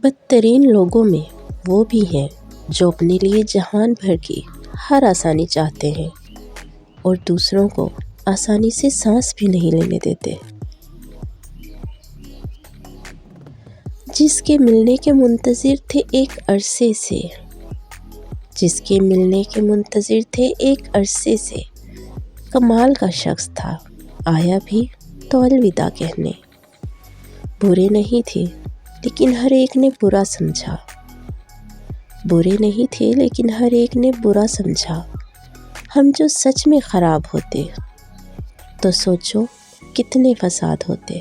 بدترین لوگوں میں وہ بھی ہیں جو اپنے لیے جہان بھر کی ہر آسانی چاہتے ہیں اور دوسروں کو آسانی سے سانس بھی نہیں لینے دیتے۔ جس کے ملنے کے منتظر تھے ایک عرصے سے، جس کے ملنے کے منتظر تھے ایک عرصے سے، کمال کا شخص تھا، آیا بھی تو الوداع کہنے۔ برے نہیں تھے لیکن ہر ایک نے برا سمجھا، برے نہیں تھے لیکن ہر ایک نے برا سمجھا۔ ہم جو سچ میں خراب ہوتے تو سوچو کتنے فساد ہوتے۔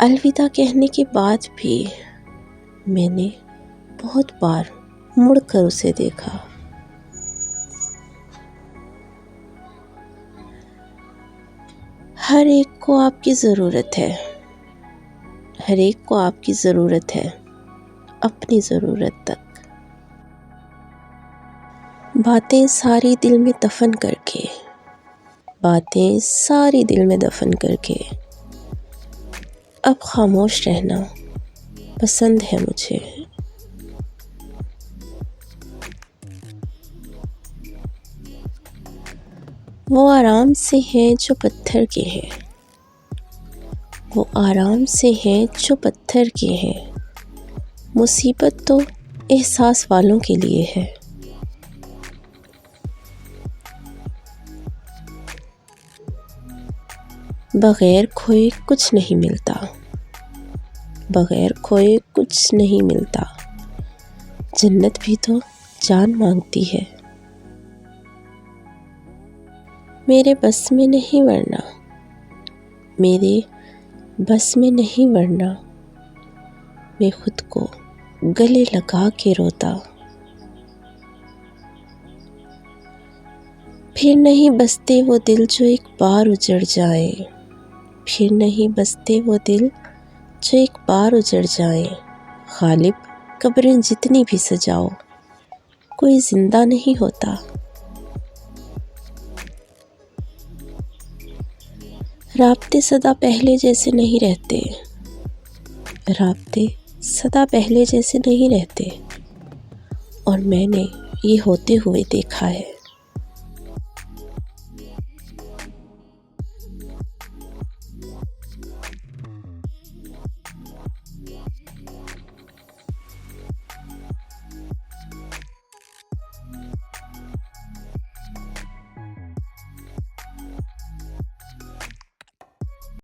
الوداع کہنے کے بعد بھی میں نے بہت بار مڑ کر اسے دیکھا۔ ہر ایک کو آپ کی ضرورت ہے، ہر ایک کو آپ کی ضرورت ہے، اپنی ضرورت تک۔ باتیں ساری دل میں دفن کر کے، باتیں ساری دل میں دفن کر کے، اب خاموش رہنا پسند ہے مجھے۔ وہ آرام سے ہیں جو پتھر کے ہیں، وہ آرام سے ہیں جو پتھر کے ہیں، مصیبت تو احساس والوں کے لیے ہے۔ بغیر کھوئے کچھ نہیں ملتا، بغیر کھوئے کچھ نہیں ملتا، جنت بھی تو جان مانگتی ہے۔ میرے بس میں نہیں ورنہ، میرے بس میں نہیں ورنہ، میں خود کو گلے لگا کے روتا۔ پھر نہیں بستے وہ دل جو ایک بار اجڑ جائیں، پھر نہیں بستے وہ دل جو ایک بار اجڑ جائیں۔ غالب قبریں جتنی بھی سجاؤ، کوئی زندہ نہیں ہوتا۔ رابطے سدا پہلے جیسے نہیں رہتے، رابطے سدا پہلے جیسے نہیں رہتے، اور میں نے یہ ہوتے ہوئے دیکھا ہے۔